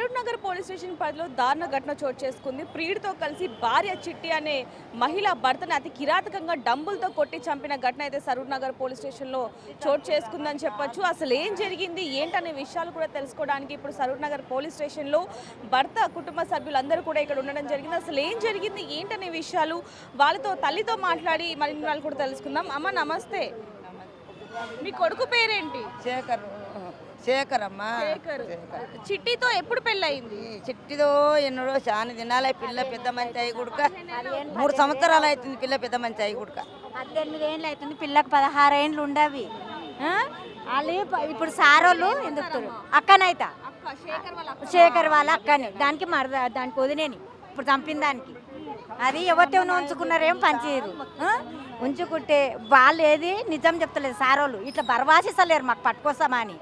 Saroor Nagar police station పరిధిలో దారుణ ఘటన చోటు చేసుకుంది. ప్రియుడితో కలిసి భార్య చిట్టి అనే మహిళ భర్తను అతి కిరాతకంగా డంబులతో కొట్టి చంపిన ఘటన అయితే సరూర్ నగర్ పోలీస్ స్టేషన్లో చోటు చేసుకుందని చెప్పొచ్చు. అసలు ఏం జరిగింది ఏంటనే విషయాలు కూడా తెలుసుకోవడానికి ఇప్పుడు సరూర్ నగర్ పోలీస్ స్టేషన్లో భర్త కుటుంబ సభ్యులందరూ కూడా ఇక్కడ ఉండడం జరిగింది. అసలు ఏం జరిగింది ఏంటనే విషయాలు వాళ్ళతో తల్లితో మాట్లాడి మరిన్ని వాళ్ళు కూడా తెలుసుకుందాం. అమ్మ నమస్తే, మీ కొడుకు పేరేంటి? శేఖర్. శేఖర్ అమ్మ. చిట్టితో ఎప్పుడు పెళ్ళయింది? చిట్టితో ఎన్నడో చాలా దినాలే. పిల్ల పెద్ద మంచి అయ్యి గుడక 3 సంవత్సరాలు అవుతుంది. పిల్ల పెద్ద మంచి అయ్యి గుడక 18 ఏళ్ళు అవుతుంది. పిల్లకు 16 ఏళ్ళు ఉండవి. వాళ్ళు ఇప్పుడు సారోళ్ళు ఎందుకు అక్కనైతా శేఖర్ వాళ్ళ అక్కని దానికి దానికి వదిలేని ఇప్పుడు చంపిన దానికి అది ఎవరితో ఉంచుకున్నారేం పనిచేయరు. ఉంచుకుంటే వాళ్ళు ఏది నిజం చెప్తలేదు సారోళ్ళు. ఇట్లా బర్వాసిస్తలేరు మాకు పట్టుకొస్తామని.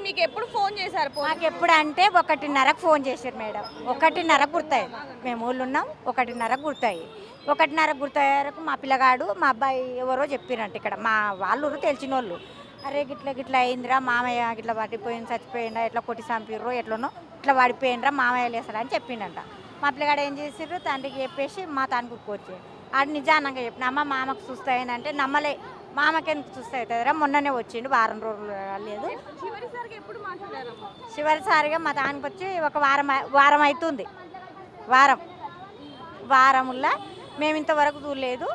మీకు ఎప్పుడు ఫోన్ చేశారు? మాకు ఎప్పుడు అంటే 1:30కు ఫోన్ చేశారు మేడం. 1:30కు గుర్తాయి. మేము ఊళ్ళు ఉన్నాం. 1:30కు గుర్తాయి. 1:30కు గుర్తయ్యారకు మా పిల్లగాడు మా అబ్బాయి ఎవరో చెప్పిరంట. ఇక్కడ మా వాళ్ళు తెలిసిన వాళ్ళు. అరే గిట్ల అయిందిరా మామయ్య, గిట్లా పడిపోయింది, చచ్చిపోయిందా, ఎట్లా కొట్టి చంపిర్రో ఎట్లనో ఇట్లా పడిపోయిండ్రా మామయ్య లేసాడు అని చెప్పిండంట. మా పిల్లగాడు ఏం చేసిర్రు తండ్రికి చెప్పేసి మా తాను కుట్టుకొచ్చి ఆడు నిజానంగా చెప్పిన అమ్మ మామకు చూస్తాయనంటే నమ్మలే. మామకి ఎందుకు చూస్తే అవుతుందిరా, మొన్ననే వచ్చిండు, వారం రోజులు లేదు. చివరిసారిగా మా తానికి వచ్చి ఒక వారం అవుతుంది. వారముల్లా మేము ఇంతవరకు చూడలేదు.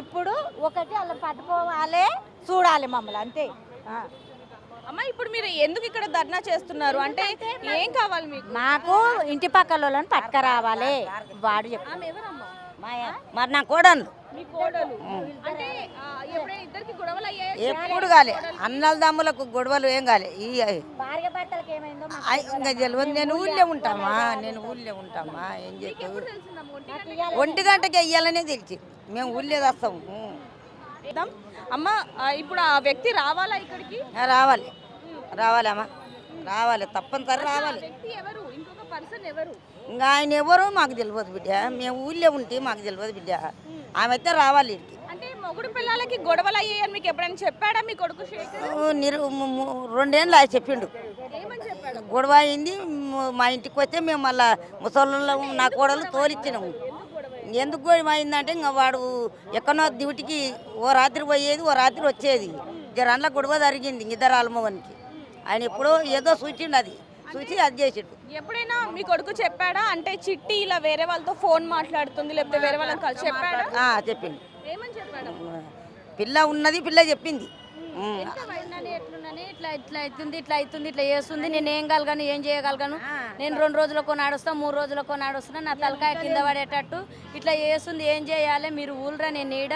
ఇప్పుడు ఒకటి అలా పట్టుకోవాలి, చూడాలి మమ్మల్ని అంతే. అమ్మ ఇప్పుడు మీరు ఎందుకు ఇక్కడ ధర్నా చేస్తున్నారు? అంటే ఏం కావాలి మీకు? మాకు ఇంటి పక్కల వాళ్ళని పట్టుకురావాలి. వాడు చెప్పాను మరి నా కోడలు ఎప్పుడు కాలే. అన్నల దమ్ములకు గొడవలు ఏం కాలే. ఇంకా తెలియదు. నేను ఊళ్ళో ఉంటామా ఏం చెప్పు. 1 గంటకి వెయ్యాలనే తెలిసి మేము ఊళ్ళో వస్తాము. అమ్మ ఇప్పుడు ఆ వ్యక్తి రావాలా ఇక్కడికి? రావాలమ్మా, రావాలి, తప్పనిసరి రావాలి. ఇంకా ఆయన ఎవరు మాకు తెలియదు బిడ్డ. మేము ఊళ్ళో ఉంటే మాకు తెలియదు బిడ్డ. ఆమె అయితే రావాలి. అంటే మొగుడు పిల్లలకి గొడవలు అయ్యాయని మీకు ఎప్పుడైనా చెప్పాడా మీ కొడుకు? 2 ఏళ్ళు చెప్పిండు. గొడవ అయింది. మా ఇంటికి వస్తే మేము మళ్ళీ ముసళ్ళు నా కోడలు తోలిచ్చినాము. ఎందుకు గొడవ అయిందంటే ఇంకా వాడు ఎక్కడో డ్యూటీకి ఓ రాత్రి పోయేది, ఓ రాత్రి వచ్చేది. జరంలో గొడవ జరిగింది ఇద్దరు ఆల్మోగనికి. ఆయన ఎప్పుడో ఏదో సూచిండు, అది చూసి అది చేసిండు. ఎప్పుడైనా మీ కొడుకు చెప్పాడా అంటే చిట్టి ఇలా వేరే వాళ్ళతో ఫోన్ మాట్లాడుతుంది లేకపోతే వేరే వాళ్ళని కలిసి చెప్పాడా? చెప్పిండు. ఏమని చెప్పాడు? పిల్ల ఉన్నది, పిల్ల చెప్పింది. ఇట్లా అవుతుంది ఇట్లా చేస్తుంది, నేను ఏం కలగాను ఏం చేయగలను, నేను 2 రోజులకు నాడుస్తా 3 రోజులకు నాడుస్తున్నా, నా తలకాయ కింద పడేటట్టు ఇట్లా చేస్తుంది, ఏం చేయాలి మీరు ఊళ్ళరా, నేను ఈడ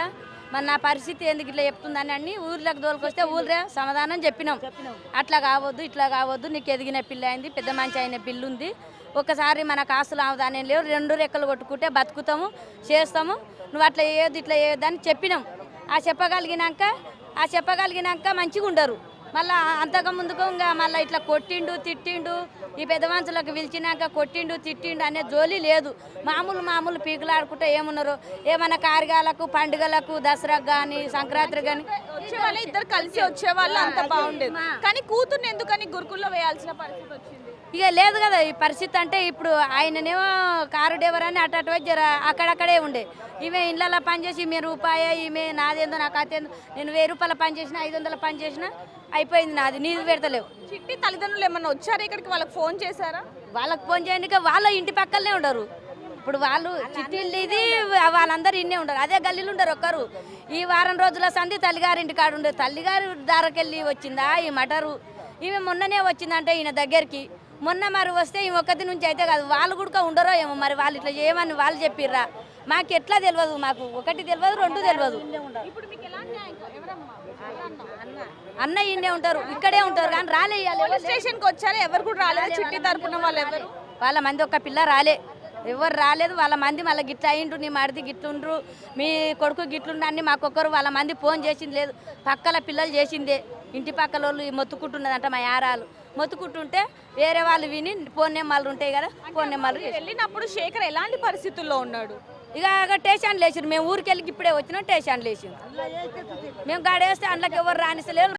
మరి నా పరిస్థితి ఎందుకు ఇట్లా చెప్తుందని అన్ని ఊర్లోకి దోలుకొస్తే ఊళ్ళే సమాధానం చెప్పినాం. అట్లా కావద్దు ఇట్లా కావద్దు, నీకు ఎదిగిన పిల్ల అయింది, పెద్ద మంచి అయిన పిల్ల ఉంది, ఒక్కసారి మనకు ఆస్తులు ఆవుదానే లేవు, 2 రెక్కలు కొట్టుకుంటే బతుకుతాము చేస్తాము, నువ్వు అట్లా చేయొద్దు ఇట్లా చేయొద్దు అని చెప్పినాం. ఆ చెప్పగలిగినాక మంచిగా ఉండరు. మళ్ళీ అంతకు ముందుకు ఇంకా మళ్ళీ ఇట్లా కొట్టిండు తిట్టిండు, ఈ పెద్ద మనుషులకు పిలిచినాక కొట్టిండు తిట్టిండు అనే జోలి లేదు. మామూలు పీకులాడుకుంటే ఏమున్నారు, ఏమన్నా కార్యాలకు పండుగలకు దసరాకు కానీ సంక్రాంతికి కానీ వచ్చేవాళ్ళు ఇద్దరు కలిసి వచ్చేవాళ్ళు, అంత బాగుండేది. కానీ కూతుర్ని ఎందుకని గురుకుల్లో వేయాల్సిన పరిస్థితి వచ్చింది? ఇక లేదు కదా ఈ పరిస్థితి. అంటే ఇప్పుడు ఆయననేమో కారు డ్రైవర్ అని అటు జర అక్కడక్కడే ఉండే, ఈమె ఇళ్ళలో పనిచేసి ఈమె రూపాయి, ఈమె నాదేందో నాకు అతేందో, నేను 1000 రూపాయల పని చేసినా 500 పని చేసినా అయిపోయింది నాది, నీది పెడతలేవు. చిట్టి తల్లిదండ్రులు ఏమన్నా వచ్చారా ఇక్కడికి? వాళ్ళకి ఫోన్ చేశారా? వాళ్ళకి ఫోన్ చేయడానికి వాళ్ళ ఇంటి పక్కనే ఉండరు. ఇప్పుడు వాళ్ళు చిట్టిల్లు ఇది వాళ్ళందరూ ఇన్నే ఉండరు, అదే గల్లీలు ఉండరు ఒక్కరు. ఈ వారం రోజుల సంది తల్లిగారి ఇంటి కాడు ఉండరు. తల్లిగారి దారకెళ్ళి వచ్చిందా ఈ మటరు, ఈమె మొన్ననే వచ్చిందంటే ఈయన దగ్గరికి. మొన్న మరి వస్తే ఈ ఒక్కటి నుంచి అయితే కాదు, వాళ్ళు కూడా ఉండరో ఏమో మరి, వాళ్ళు ఇట్లా చేయమని వాళ్ళు చెప్పిర్రా, మాకు ఎట్లా తెలియదు, మాకు 1 తెలియదు 2 తెలియదు. అన్న ఇన్నే ఉంటారు, ఇక్కడే ఉంటారు కానీ రాలే. స్టేషన్కి వచ్చారు, ఎవరు కూడా రాలేదు చిట్టి తరపున వాళ్ళు ఎవరు? వాళ్ళ మంది ఒక పిల్ల రాలే, ఎవరు రాలేదు. వాళ్ళ మంది మళ్ళీ గిట్ల అయిండ్రు, నీ మడిది గిట్లుండ్రు, మీ కొడుకు గిట్లుండ్రు అని మాకొక్కరు వాళ్ళ మంది ఫోన్ చేసింది లేదు. పక్కల పిల్లలు చేసిందే, ఇంటి పక్కల వాళ్ళు మొత్తుకుంటున్నదంట మా యారాలు. మొత్తుకుంటుంటే వేరే వాళ్ళు విని ఫోన్ నెంబర్లు ఉంటాయి కదా, ఫోన్ నెంబర్లు. వెళ్ళినప్పుడు శేఖర్ ఎలాంటి పరిస్థితుల్లో ఉన్నాడు? ఇక స్టేషన్లు వేసారు. మేము ఊరికి వెళ్ళి ఇప్పుడే వచ్చినాం, స్టేషన్లు వేసాం. మేము గాడేస్తే అందులోకి ఎవరు రానిస్తలేరు.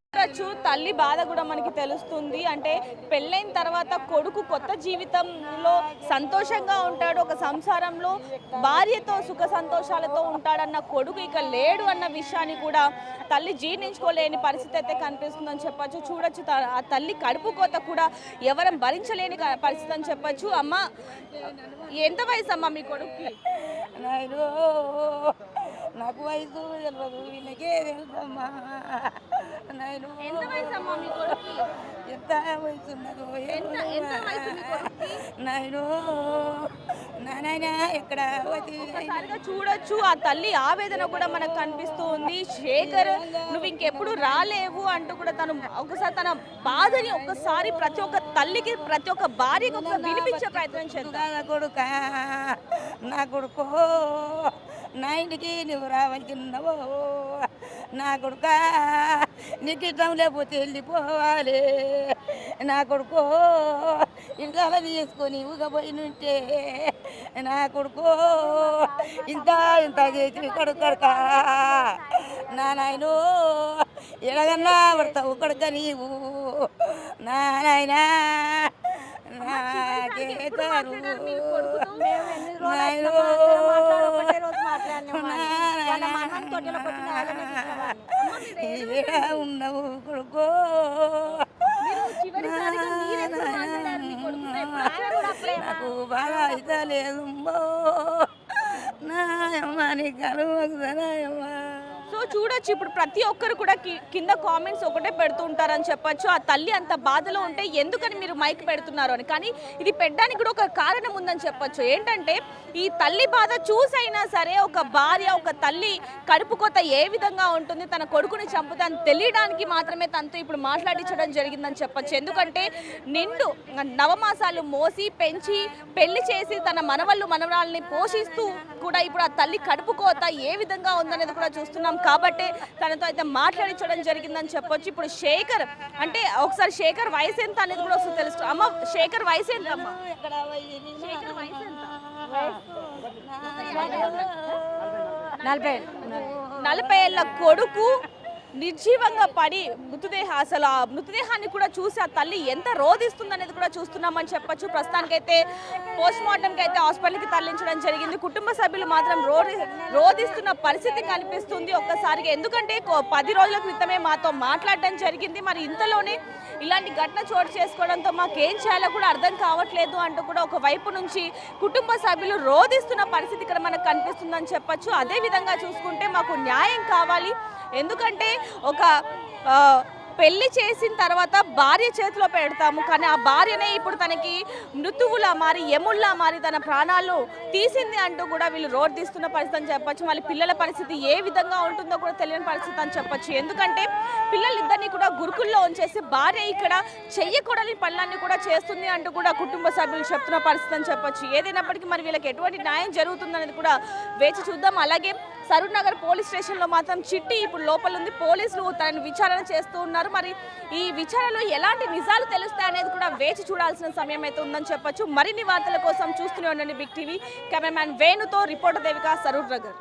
తల్లి బాధ కూడా మనకి తెలుస్తుంది. అంటే పెళ్ళైన తర్వాత కొడుకు కొత్త జీవితంలో సంతోషంగా ఉంటాడు, ఒక సంసారంలో భార్యతో సుఖ సంతోషాలతో ఉంటాడన్న కొడుకు ఇక లేడు అన్న విషయాన్ని కూడా తల్లి జీర్ణించుకోలేని పరిస్థితి అయితే కనిపిస్తుందని చెప్పచ్చు. చూడొచ్చు ఆ తల్లి కడుపు కోత కూడా ఎవరం భరించలేని పరిస్థితి అని చెప్పచ్చు. అమ్మ, ఎంత వయసు అమ్మ మీ కొడుకుకి? నాకు వయసు తెలియదు, వీళ్ళకే తెలుసమ్మా. ఎంత వయసు అమ్మ మీ కొడుకు? ఎంత వయసు ఉన్నదో నాయన ఎక్కడ ఒకసారిగా చూడొచ్చు ఆ తల్లి ఆవేదన కూడా మనకు కనిపిస్తూ ఉంది. శేఖర్, నువ్వు ఇంకెప్పుడు రాలేవు అంటూ కూడా తను ఒకసారి తన బాధని ఒక్కసారి ప్రతి ఒక్క తల్లికి, ప్రతి ఒక్క భార్యకి ఒకసారి వినిపించే ప్రయత్నం చేద్దాం. కొడుక, నా కొడుకో, నా ఇంటికి నువ్వు రావాల్సినవో, నా కొడుక, నీకు ఇష్టం లేకపోతే వెళ్ళిపోవాలి. నా కొడుకో, ఇంట్లో తీసుకొని ఊగపోయినుంటే, నా కొడుకో, ఇంత ఇంత చేసి కొడుక, నా నాయనో ఎలాగన్నా పడతావు కొడుక నీవు, నా నాయనా ఉండవు కొడుకో. నాకు బాగా అయితే లేదు నాయమ్మా, నీ కలువమ్మా. సో చూడొచ్చు ఇప్పుడు ప్రతి ఒక్కరు కూడా కింద కామెంట్స్ ఒకటే పెడుతూ ఉంటారని చెప్పొచ్చు. ఆ తల్లి అంత బాధలో ఉంటే ఎందుకని మీరు మైక్ పెడుతున్నారు అని. కానీ ఇది పెట్టడానికి కూడా ఒక కారణం ఉందని చెప్పొచ్చు. ఏంటంటే ఈ తల్లి బాధ చూసైనా సరే ఒక భార్య, ఒక తల్లి కడుపు కోత ఏ విధంగా ఉంటుంది, తన కొడుకుని చంపుతే అని తెలియడానికి మాత్రమే తనతో ఇప్పుడు మాట్లాడించడం జరిగిందని చెప్పొచ్చు. ఎందుకంటే నిండు నవమాసాలు మోసి పెంచి పెళ్లి చేసి తన మనవళ్ళు మనవరాలని పోషిస్తూ కూడా ఇప్పుడు ఆ తల్లి కడుపు కోత ఏ విధంగా ఉందనేది కూడా చూస్తున్నాం. కాబట్టి తనతో అయితే మాట్లాడించడం జరిగిందని చెప్పొచ్చు. ఇప్పుడు శేఖర్ అంటే ఒకసారి శేఖర్ వయసు ఎంత అనేది కూడా ఒకసారి తెలుసు. అమ్మ, శేఖర్ వయసు ఎంత అమ్మ? శేఖర్ వయసు ఎంత? 40 ఏళ్ళ కొడుకు నిర్జీవంగా పడి అసలు ఆ మృతదేహాన్ని కూడా చూసి ఆ తల్లి ఎంత రోధిస్తుంది అనేది కూడా చూస్తున్నామని చెప్పొచ్చు. ప్రస్తుతానికైతే పోస్ట్ మార్టంకి అయితే హాస్పిటల్కి తరలించడం జరిగింది. కుటుంబ సభ్యులు మాత్రం రోధిస్తున్న పరిస్థితి కనిపిస్తుంది ఒక్కసారిగా. ఎందుకంటే 10 రోజుల క్రితమే మాతో మాట్లాడడం జరిగింది. మరి ఇంతలోనే ఇలాంటి ఘటన చోటు చేసుకోవడంతో మాకేం చేయాలో కూడా అర్థం కావట్లేదు అంటూ కూడా ఒక వైపు నుంచి కుటుంబ సభ్యులు రోధిస్తున్న పరిస్థితి ఇక్కడ మనకు కనిపిస్తుందని చెప్పొచ్చు. అదే విధంగా చూసుకుంటే మాకు న్యాయం కావాలి. ఎందుకంటే ఒక పెళ్లి చేసిన తర్వాత భార్య చేతిలో పెడతాము, కానీ ఆ భార్యనే ఇప్పుడు తనకి మృతువులా మారి, ఎముల్లా మారి తన ప్రాణాలు తీసింది అంటూ కూడా వీళ్ళు రోడ్డిస్తున్న పరిస్థితి అని చెప్పొచ్చు. మళ్ళీ పిల్లల పరిస్థితి ఏ విధంగా ఉంటుందో కూడా తెలియని పరిస్థితి అని చెప్పొచ్చు. ఎందుకంటే పిల్లలిద్దరినీ కూడా గురుకుల్లో ఉంచేసి భార్య ఇక్కడ చెయ్యకూడని పనులన్నీ కూడా చేస్తుంది అంటూ కూడా కుటుంబ సభ్యులు చెప్తున్న పరిస్థితి అని చెప్పొచ్చు. ఏదైనప్పటికీ మరి వీళ్ళకి ఎటువంటి న్యాయం జరుగుతుందనేది కూడా వేచి చూద్దాం. అలాగే సరూర్ నగర్ పోలీస్ స్టేషన్లో మాత్రం చిట్టి ఇప్పుడు లోపల ఉంది. పోలీసులు తనని విచారణ చేస్తూ ఉన్నారు. మరి ఈ విచారణలో ఎలాంటి నిజాలు తెలుస్తాయనేది కూడా వేచి చూడాల్సిన సమయం అయితే ఉందని చెప్పొచ్చు. మరిన్ని వార్తల కోసం చూస్తూనే ఉండండి బిగ్ టీవీ. కెమెరామ్యాన్ వేణుతో రిపోర్టర్ దేవిక, సరూర్ నగర్.